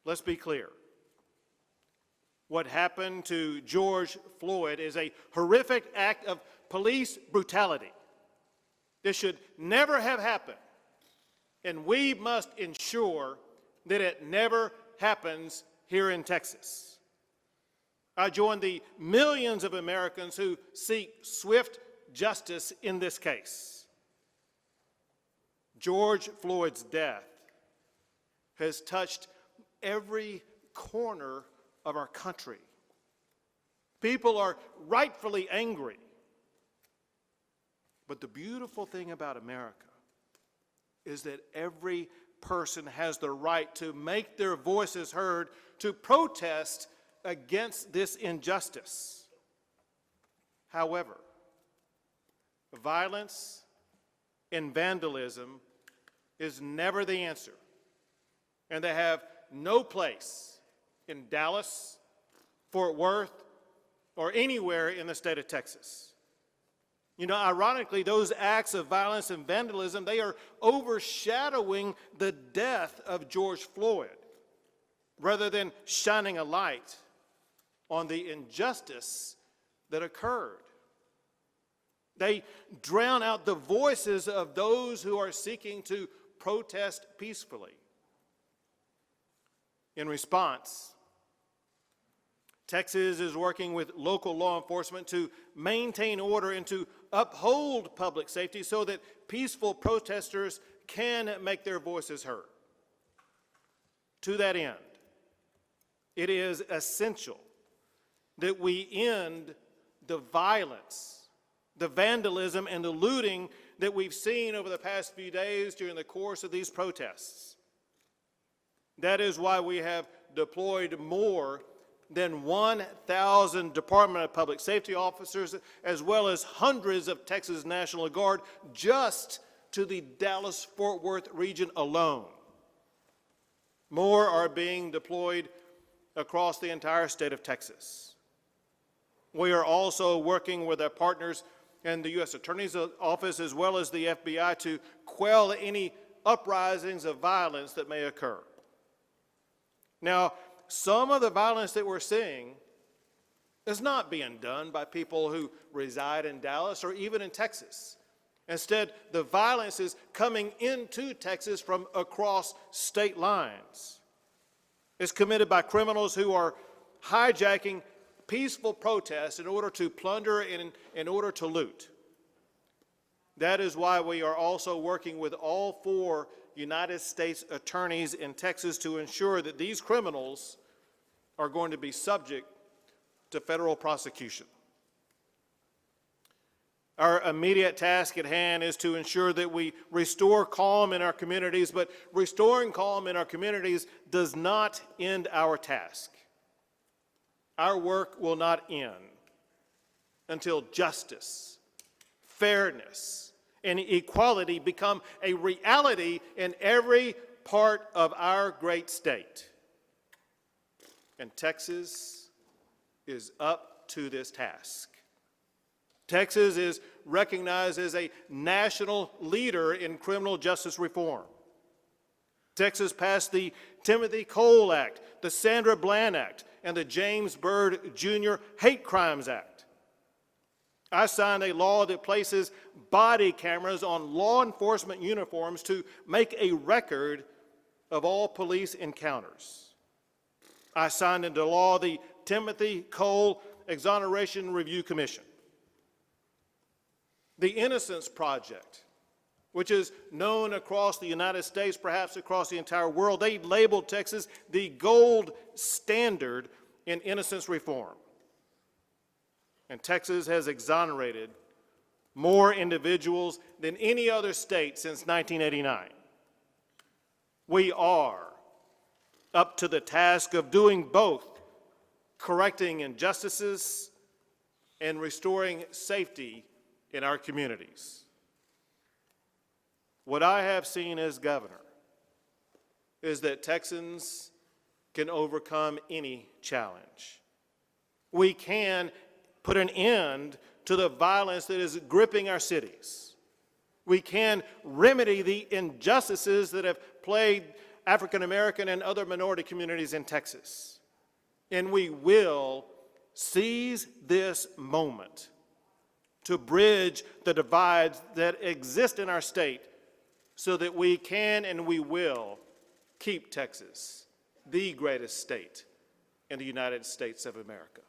let's be clear. What happened to George Floyd is a horrific act of police brutality. This should never have happened, and we must ensure that it never happens here in Texas. I join the millions of Americans who seek swift justice in this case. George Floyd's death has touched every corner of our country. People are rightfully angry. But the beautiful thing about America is that every person has the right to make their voices heard, to protest against this injustice. However, violence and vandalism is never the answer, and they have no place in Dallas, Fort Worth, or anywhere in the state of Texas. You know, ironically, those acts of violence and vandalism, they are overshadowing the death of George Floyd, rather than shining a light on the injustice that occurred. They drown out the voices of those who are seeking to protest peacefully. In response, Texas is working with local law enforcement to maintain order and to uphold public safety so that peaceful protesters can make their voices heard. To that end, it is essential that we end the violence, the vandalism, and the looting that we've seen over the past few days during the course of these protests. That is why we have deployed more than 1,000 Department of Public Safety officers, as well as hundreds of Texas National Guard, just to the Dallas-Fort Worth region alone. More are being deployed across the entire state of Texas. We are also working with our partners in the U.S. Attorney's Office as well as the FBI to quell any uprisings of violence that may occur. Now, some of the violence that we're seeing is not being done by people who reside in Dallas or even in Texas. Instead, the violence is coming into Texas from across state lines. It's committed by criminals who are hijacking peaceful protests in order to plunder and in order to loot. That is why we are also working with all 4 United States attorneys in Texas to ensure that these criminals are going to be subject to federal prosecution. Our immediate task at hand is to ensure that we restore calm in our communities, but restoring calm in our communities does not end our task. Our work will not end until justice, fairness, and equality become a reality in every part of our great state. And Texas is up to this task. Texas is recognized as a national leader in criminal justice reform. Texas passed the Timothy Cole Act, the Sandra Bland Act, and the James Byrd Jr. Hate Crimes Act. I signed a law that places body cameras on law enforcement uniforms to make a record of all police encounters. I signed into law the Timothy Cole Exoneration Review Commission. The Innocence Project, which is known across the United States, perhaps across the entire world, they labeled Texas the gold standard in innocence reform. And Texas has exonerated more individuals than any other state since 1989. We are up to the task of doing both, correcting injustices and restoring safety in our communities. What I have seen as governor is that Texans can overcome any challenge. We can put an end to the violence that is gripping our cities. We can remedy the injustices that have plagued African American and other minority communities in Texas. And we will seize this moment to bridge the divides that exist in our state so that we can and we will keep Texas the greatest state in the United States of America.